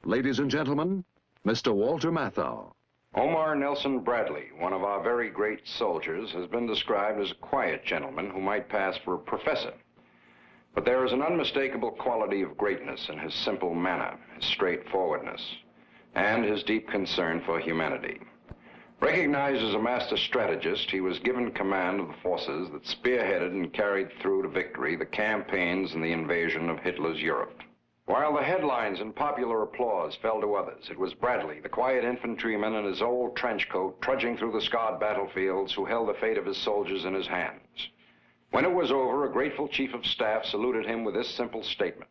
Ladies and gentlemen, Mr. Walter Matthau. Omar Nelson Bradley, one of our very great soldiers, has been described as a quiet gentleman who might pass for a professor. But there is an unmistakable quality of greatness in his simple manner, his straightforwardness, and his deep concern for humanity. Recognized as a master strategist, he was given command of the forces that spearheaded and carried through to victory the campaigns and the invasion of Hitler's Europe. While the headlines and popular applause fell to others, it was Bradley, the quiet infantryman in his old trench coat, trudging through the scarred battlefields, who held the fate of his soldiers in his hands. When it was over, a grateful chief of staff saluted him with this simple statement: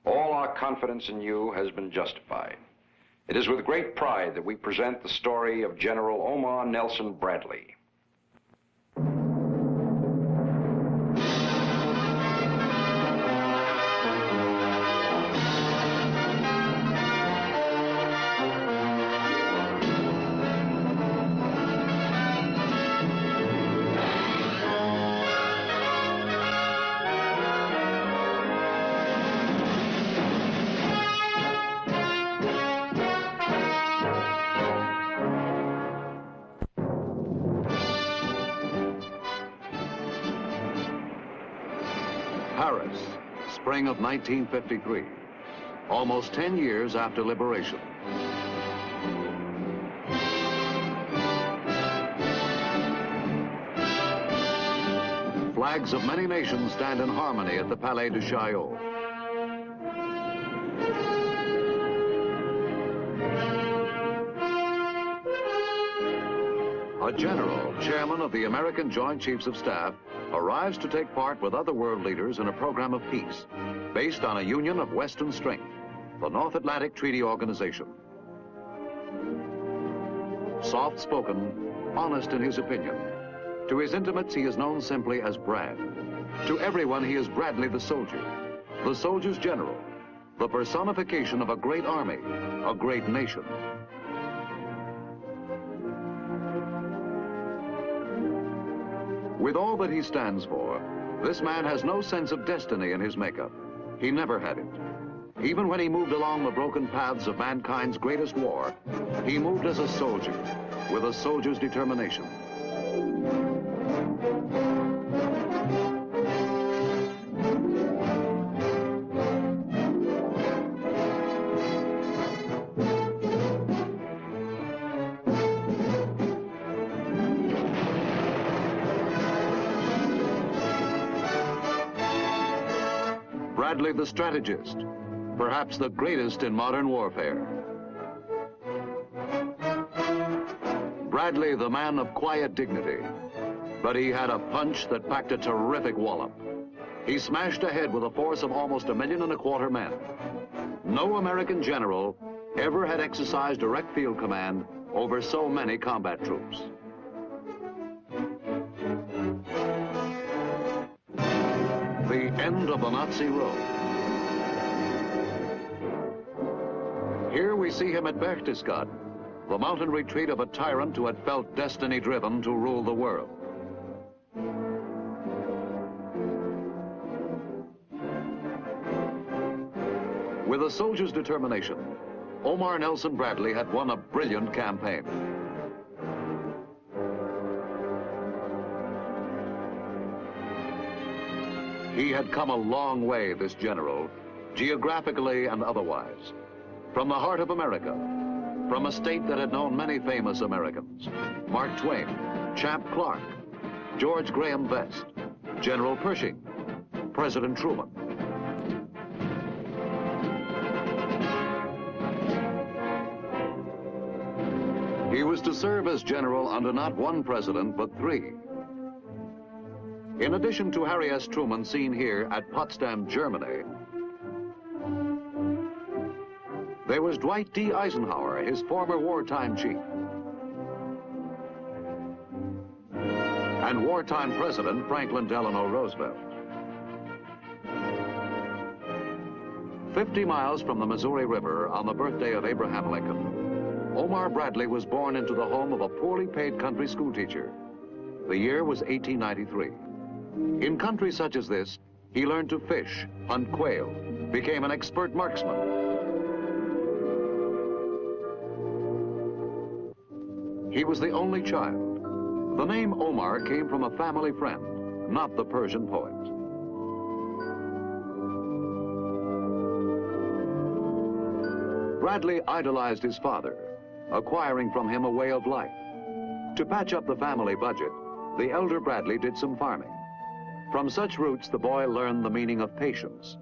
"All our confidence in you has been justified." It is with great pride that we present the story of General Omar Nelson Bradley. Paris, spring of 1953, almost 10 years after liberation. Flags of many nations stand in harmony at the Palais de Chaillot. A general, chairman of the American Joint Chiefs of Staff, arrives to take part with other world leaders in a program of peace based on a union of Western strength, the North Atlantic Treaty Organization. Soft-spoken, honest in his opinion. To his intimates, he is known simply as Brad. To everyone, he is Bradley the soldier's general, the personification of a great army, a great nation. With all that he stands for, this man has no sense of destiny in his makeup. He never had it. Even when he moved along the broken paths of mankind's greatest war, he moved as a soldier, with a soldier's determination. Bradley the strategist, perhaps the greatest in modern warfare. Bradley the man of quiet dignity, but he had a punch that packed a terrific wallop. He smashed ahead with a force of almost 1.25 million men. No American general ever had exercised direct field command over so many combat troops. The end of the Nazi road. Here we see him at Berchtesgaden, the mountain retreat of a tyrant who had felt destiny driven to rule the world. With a soldier's determination, Omar Nelson Bradley had won a brilliant campaign. He had come a long way, this general, geographically and otherwise. From the heart of America, from a state that had known many famous Americans: Mark Twain, Champ Clark, George Graham Best, General Pershing, President Truman. He was to serve as general under not one president, but 3. In addition to Harry S. Truman, seen here at Potsdam, Germany, there was Dwight D. Eisenhower, his former wartime chief, and wartime President Franklin Delano Roosevelt. 50 miles from the Missouri River, on the birthday of Abraham Lincoln, Omar Bradley was born into the home of a poorly paid country schoolteacher. The year was 1893. In country such as this, he learned to fish, hunt quail, became an expert marksman. He was the only child. The name Omar came from a family friend, not the Persian poet. Bradley idolized his father, acquiring from him a way of life. To patch up the family budget, the elder Bradley did some farming. From such roots, the boy learned the meaning of patience,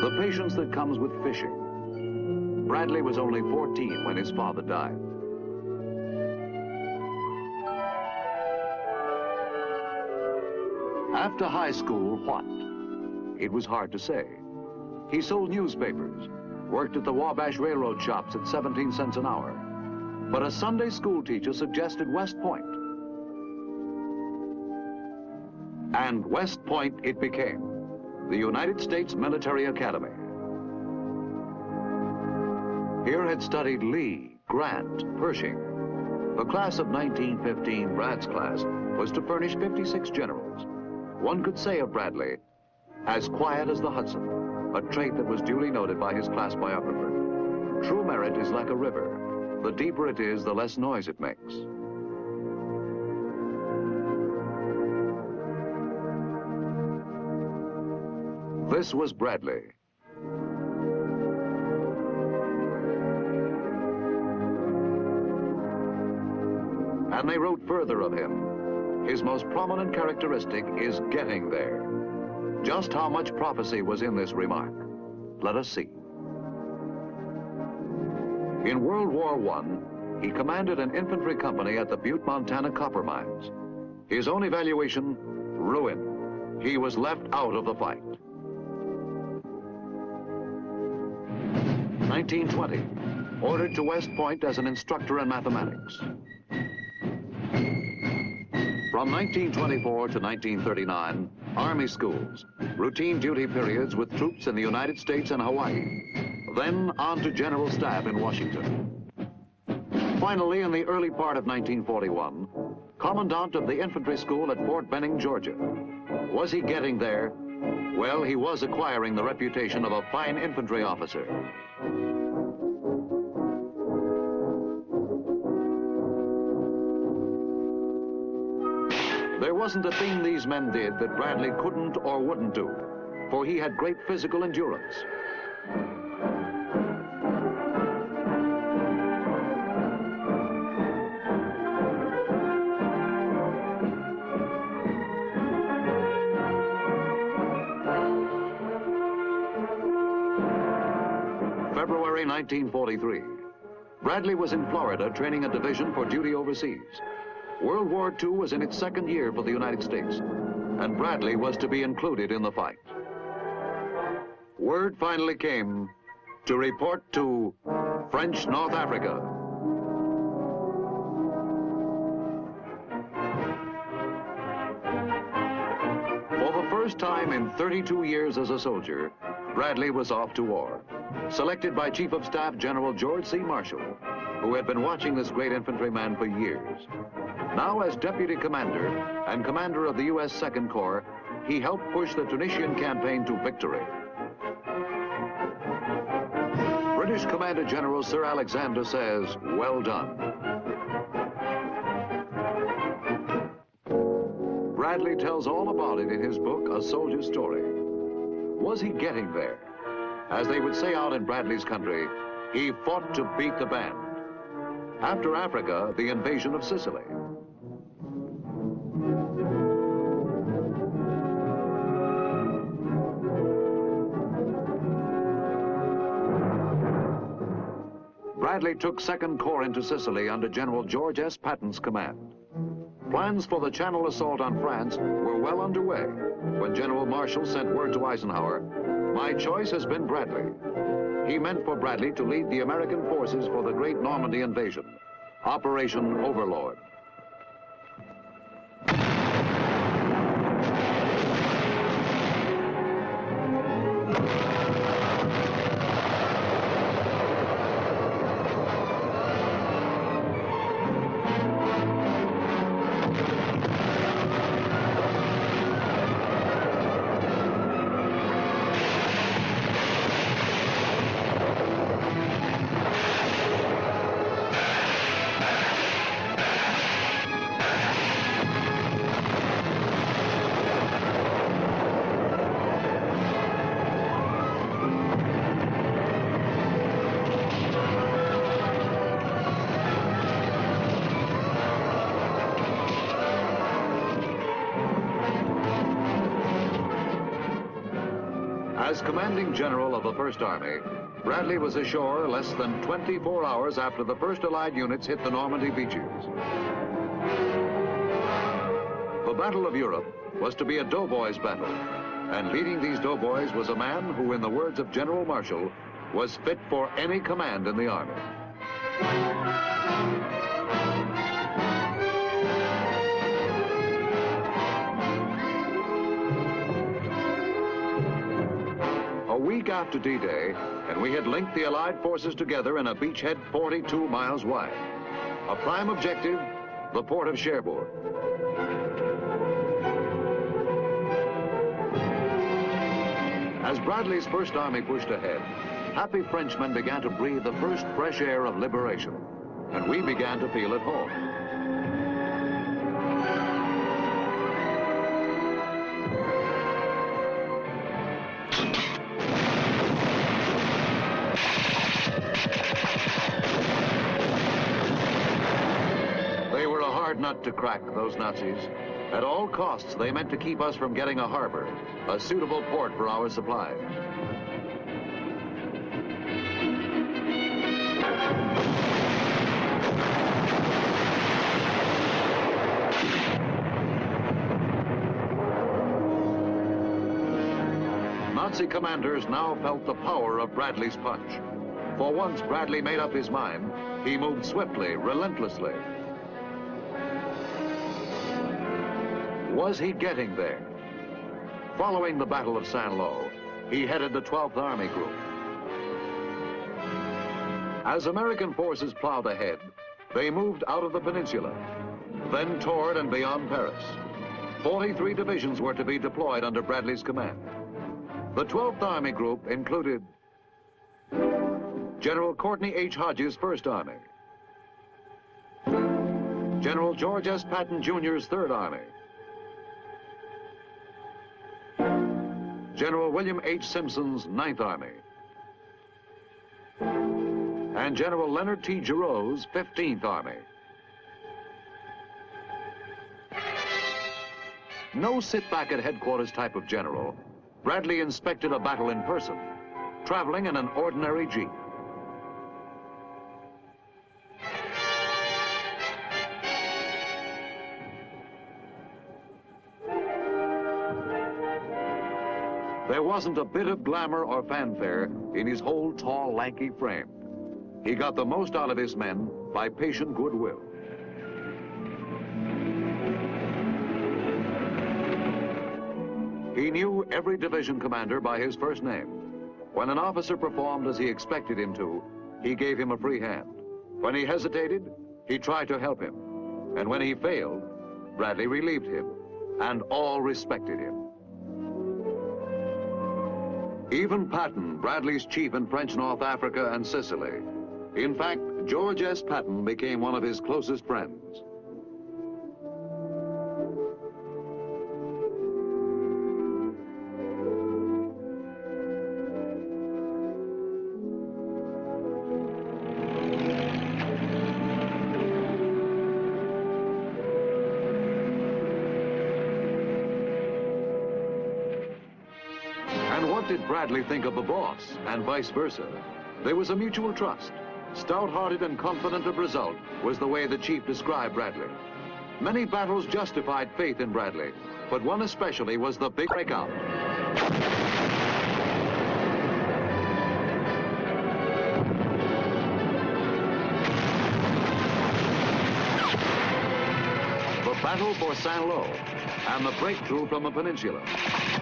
the patience that comes with fishing. Bradley was only 14 when his father died. After high school, what? It was hard to say. He sold newspapers, worked at the Wabash Railroad shops at 17 cents an hour. But a Sunday school teacher suggested West Point. And West Point it became, the United States Military Academy. Here had studied Lee, Grant, Pershing. The class of 1915, Brad's class, was to furnish 56 generals. One could say of Bradley, as quiet as the Hudson, a trait that was duly noted by his class biographer. True merit is like a river. The deeper it is, the less noise it makes. This was Bradley. And they wrote further of him. His most prominent characteristic is getting there. Just how much prophecy was in this remark? Let us see. In World War I, he commanded an infantry company at the Butte, Montana copper mines. His own evaluation, ruin. He was left out of the fight. 1920, ordered to West Point as an instructor in mathematics. From 1924 to 1939, Army schools, routine duty periods with troops in the United States and Hawaii, then on to General Staff in Washington. Finally, in the early part of 1941, Commandant of the Infantry School at Fort Benning, Georgia. Was he getting there? Well, he was acquiring the reputation of a fine infantry officer. There wasn't a thing these men did that Bradley couldn't or wouldn't do, for he had great physical endurance. February 1943. Bradley was in Florida training a division for duty overseas. World War II was in its second year for the United States, and Bradley was to be included in the fight. Word finally came to report to French North Africa. For the first time in 32 years as a soldier, Bradley was off to war, selected by Chief of Staff General George C. Marshall, who had been watching this great infantryman for years. Now as Deputy Commander and Commander of the U.S. Second Corps, he helped push the Tunisian campaign to victory. British Commander General Sir Alexander says, well done. Bradley tells all about it in his book, A Soldier's Story. Was he getting there? As they would say out in Bradley's country, he fought to beat the band. After Africa, the invasion of Sicily. Bradley took Second Corps into Sicily under General George S. Patton's command. Plans for the Channel assault on France were well underway when General Marshall sent word to Eisenhower, "My choice has been Bradley." He meant for Bradley to lead the American forces for the great Normandy invasion, Operation Overlord. As commanding general of the First Army, Bradley was ashore less than 24 hours after the first Allied units hit the Normandy beaches. The Battle of Europe was to be a doughboys battle, and leading these doughboys was a man who, in the words of General Marshall, was fit for any command in the Army. A week after D-Day, and we had linked the Allied forces together in a beachhead 42 miles wide. A prime objective, the port of Cherbourg. As Bradley's First Army pushed ahead, happy Frenchmen began to breathe the first fresh air of liberation, and we began to feel at home. They were a hard nut to crack, those Nazis. At all costs, they meant to keep us from getting a harbor, a suitable port for our supplies. Nazi commanders now felt the power of Bradley's punch. For once Bradley made up his mind, he moved swiftly, relentlessly. Was he getting there? Following the Battle of Saint-Lô, he headed the 12th Army Group. As American forces plowed ahead, they moved out of the peninsula, then toward and beyond Paris. 43 divisions were to be deployed under Bradley's command. The 12th Army Group included General Courtney H. Hodges' First Army, General George S. Patton Jr.'s Third Army, General William H. Simpson's Ninth Army, and General Leonard T. Giroux' 15th Army. No sit-back-at-headquarters type of general, Bradley inspected a battle in person, traveling in an ordinary jeep. There wasn't a bit of glamour or fanfare in his whole tall, lanky frame. He got the most out of his men by patient goodwill. He knew every division commander by his first name. When an officer performed as he expected him to, he gave him a free hand. When he hesitated, he tried to help him. And when he failed, Bradley relieved him, and all respected him. Even Patton, Bradley's chief in French North Africa and Sicily. In fact, George S. Patton became one of his closest friends. What did Bradley think of the boss, and vice versa? There was a mutual trust. Stout-hearted and confident of result was the way the chief described Bradley. Many battles justified faith in Bradley, but one especially was the big breakout. The battle for Saint-Lô and the breakthrough from the peninsula.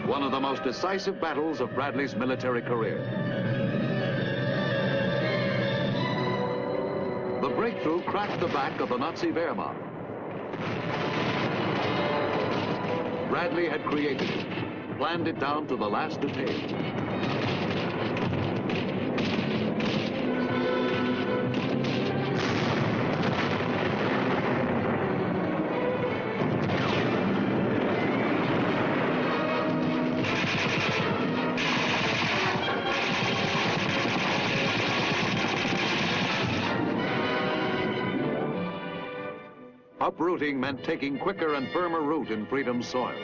One of the most decisive battles of Bradley's military career. The breakthrough cracked the back of the Nazi Wehrmacht. Bradley had created it, planned it down to the last detail. Uprooting meant taking quicker and firmer root in freedom's soil.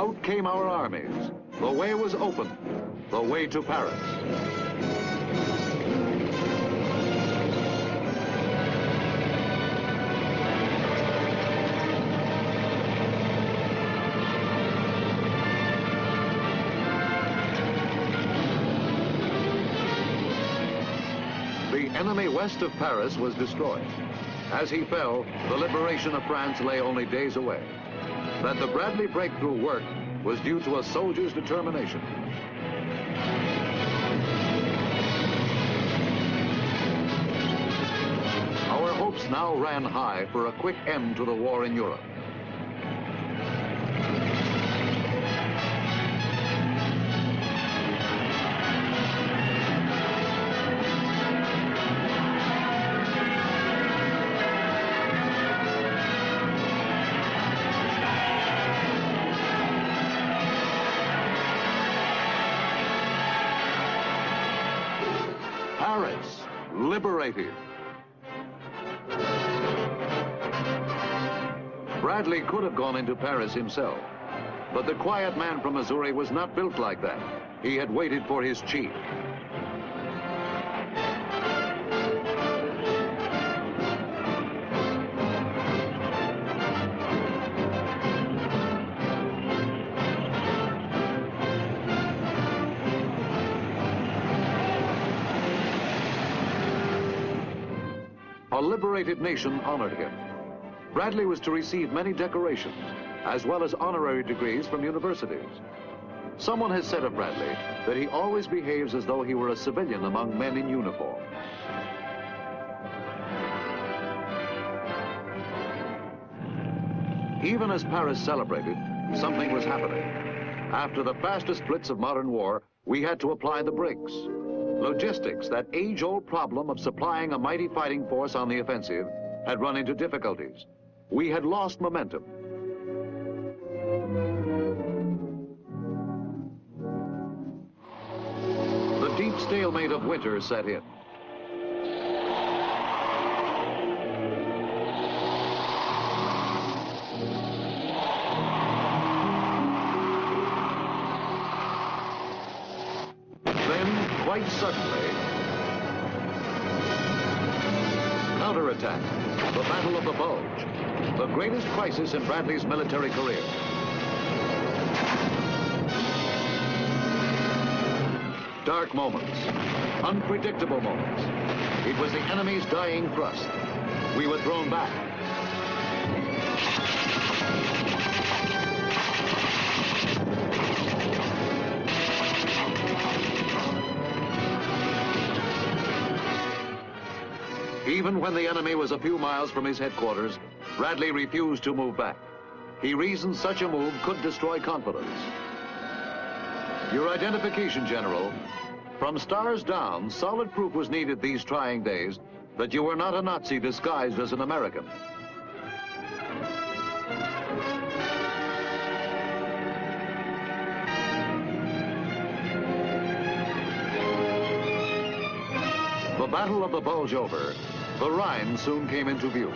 Out came our armies. The way was open. The way to Paris. The enemy west of Paris was destroyed. As he fell, the liberation of France lay only days away. That the Bradley breakthrough worked was due to a soldier's determination. Our hopes now ran high for a quick end to the war in Europe. Paris, liberated. Bradley could have gone into Paris himself, but the quiet man from Missouri was not built like that. He had waited for his chief. A liberated nation honored him. Bradley was to receive many decorations, as well as honorary degrees from universities. Someone has said of Bradley that he always behaves as though he were a civilian among men in uniform. Even as Paris celebrated, something was happening. After the fastest blitz of modern war, we had to apply the brakes. Logistics, that age-old problem of supplying a mighty fighting force on the offensive, had run into difficulties. We had lost momentum. The deep stalemate of winter set in. Then, quite suddenly, counterattack, the Battle of the Bulge, the greatest crisis in Bradley's military career. Dark moments, unpredictable moments. It was the enemy's dying thrust. We were thrown back. Even when the enemy was a few miles from his headquarters, Bradley refused to move back. He reasoned such a move could destroy confidence. Your identification, General. From stars down, solid proof was needed these trying days that you were not a Nazi disguised as an American. The Battle of the Bulge over, the Rhine soon came into view.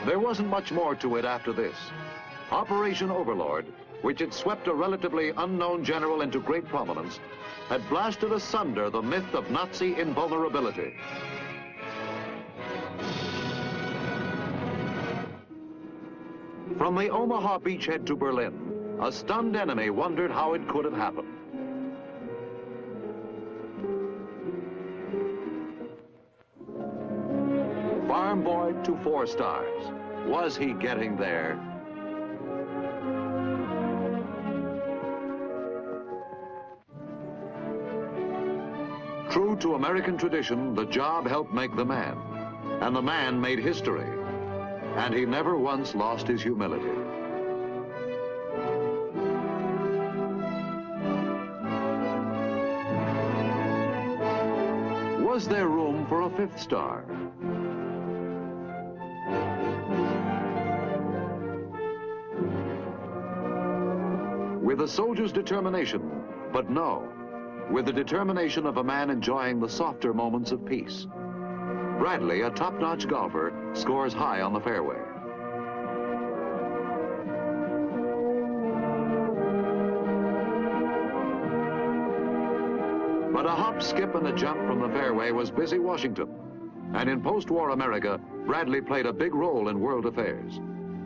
There wasn't much more to it after this. Operation Overlord, which had swept a relatively unknown general into great prominence, had blasted asunder the myth of Nazi invulnerability. From the Omaha beachhead to Berlin, a stunned enemy wondered how it could have happened. Farm boy to 4 stars. Was he getting there? True to American tradition, the job helped make the man, and the man made history. And he never once lost his humility. Was there room for a 5th star? With a soldier's determination, but no. with the determination of a man enjoying the softer moments of peace. Bradley, a top-notch golfer, scores high on the fairway. But a hop, skip, and a jump from the fairway was busy Washington. And in post-war America, Bradley played a big role in world affairs.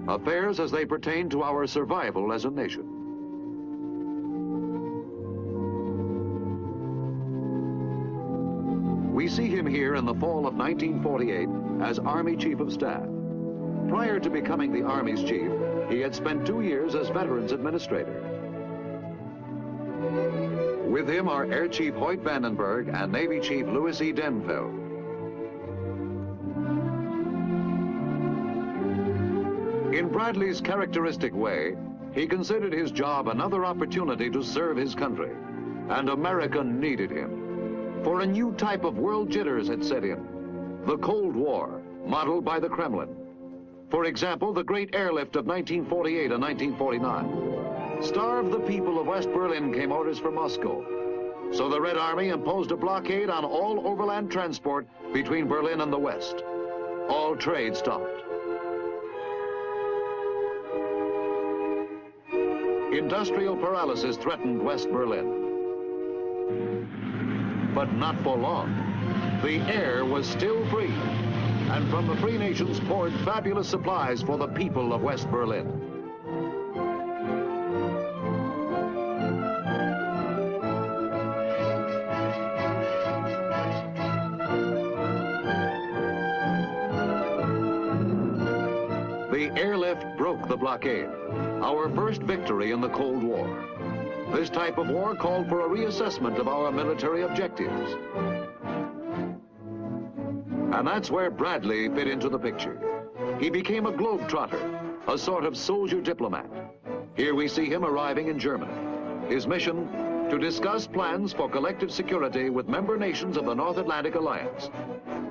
Affairs as they pertain to our survival as a nation. We see him here in the fall of 1948 as Army Chief of Staff. Prior to becoming the Army's chief, he had spent 2 years as Veterans Administrator. With him are Air Chief Hoyt Vandenberg and Navy Chief Louis E. Denfeld. In Bradley's characteristic way, he considered his job another opportunity to serve his country, and America needed him. For a new type of world jitters had set in, the Cold War, modeled by the Kremlin. For example, the great airlift of 1948 and 1949. Starve the people of West Berlin, came orders from Moscow. So the Red Army imposed a blockade on all overland transport between Berlin and the West. All trade stopped. Industrial paralysis threatened West Berlin. But not for long. The air was still free, and from the free nations poured fabulous supplies for the people of West Berlin. The airlift broke the blockade, our first victory in the Cold War. This type of war called for a reassessment of our military objectives. And that's where Bradley fit into the picture. He became a globetrotter, a sort of soldier diplomat. Here we see him arriving in Germany. His mission, to discuss plans for collective security with member nations of the North Atlantic Alliance.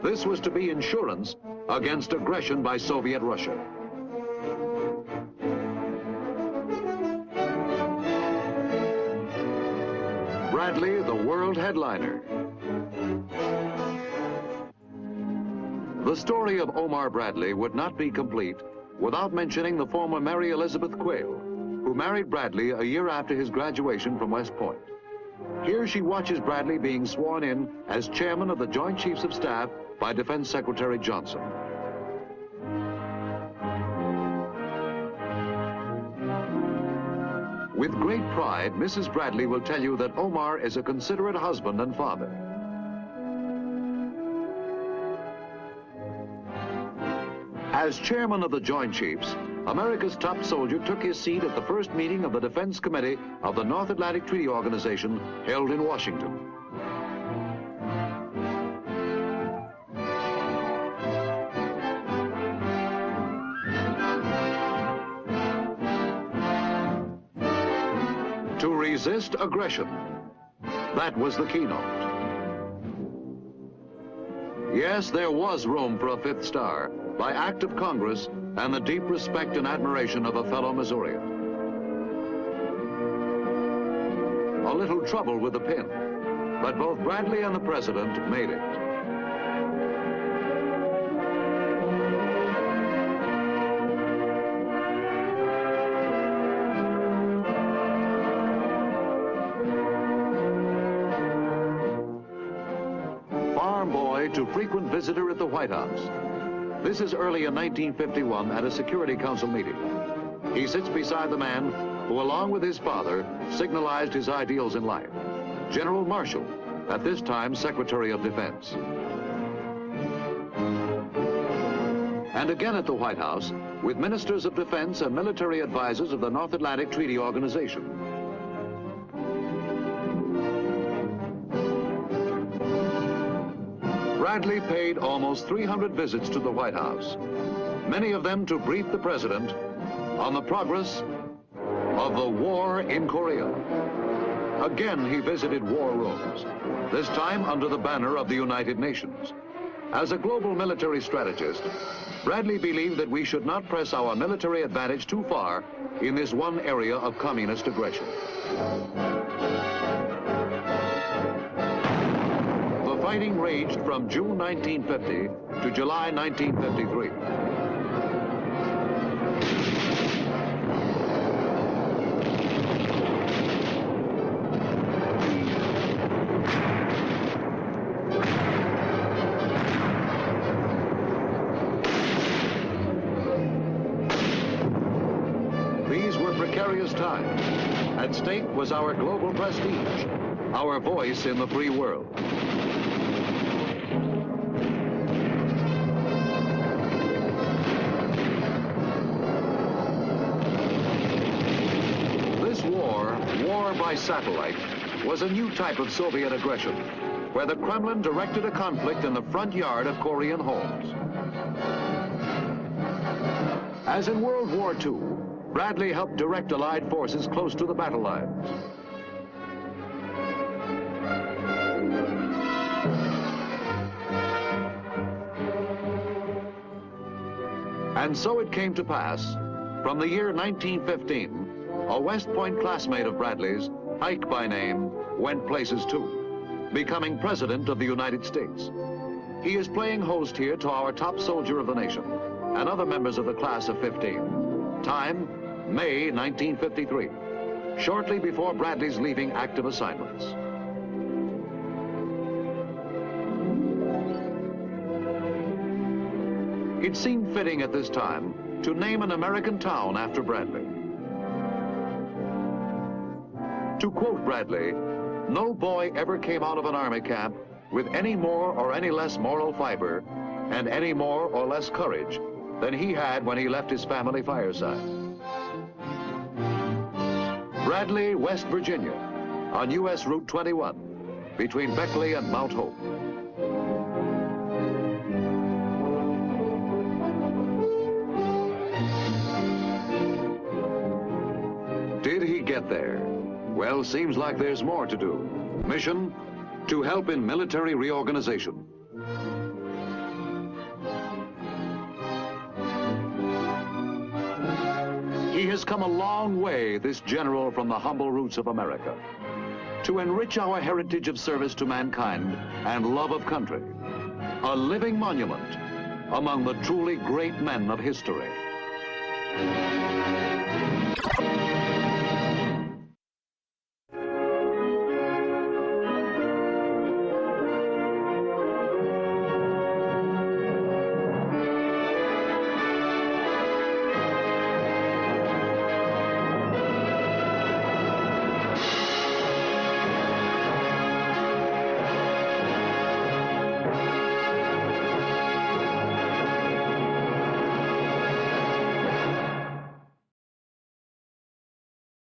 This was to be insurance against aggression by Soviet Russia. Bradley, the world headliner. The story of Omar Bradley would not be complete without mentioning the former Mary Elizabeth Quayle, who married Bradley a year after his graduation from West Point. Here she watches Bradley being sworn in as chairman of the Joint Chiefs of Staff by Defense Secretary Johnson. With great pride, Mrs. Bradley will tell you that Omar is a considerate husband and father. As chairman of the Joint Chiefs, America's top soldier took his seat at the first meeting of the Defense Committee of the North Atlantic Treaty Organization held in Washington. To resist aggression. That was the keynote. Yes, there was room for a fifth star by act of Congress and the deep respect and admiration of a fellow Missourian. A little trouble with the pin, but both Bradley and the president made it. To frequent visitor at the White House. This is early in 1951 at a Security Council meeting. He sits beside the man who, along with his father, signalized his ideals in life, General Marshall, at this time Secretary of Defense. And again at the White House with ministers of defense and military advisors of the North Atlantic Treaty Organization. Bradley paid almost 300 visits to the White House, many of them to brief the president on the progress of the war in Korea. Again, he visited war rooms, this time under the banner of the United Nations. As a global military strategist, Bradley believed that we should not press our military advantage too far in this one area of communist aggression. fighting raged from June 1950 to July 1953. These were precarious times. At stake was our global prestige, our voice in the free world. This war by satellite, was a new type of Soviet aggression, where the Kremlin directed a conflict in the front yard of Korean homes. As in World War II, Bradley helped direct Allied forces close to the battle lines. And so it came to pass, from the year 1915, a West Point classmate of Bradley's, Ike by name, went places too, becoming President of the United States. He is playing host here to our top soldier of the nation and other members of the class of 15. Time, May 1953, shortly before Bradley's leaving active assignments. It seemed fitting at this time to name an American town after Bradley. To quote Bradley, "No boy ever came out of an army camp with any more or any less moral fiber and any more or less courage than he had when he left his family fireside." Bradley, West Virginia, on U.S. Route 21, between Beckley and Mount Hope. Did he get there? Well, seems like there's more to do. Mission, to help in military reorganization. He has come a long way, this general from the humble roots of America, to enrich our heritage of service to mankind and love of country, a living monument among the truly great men of history.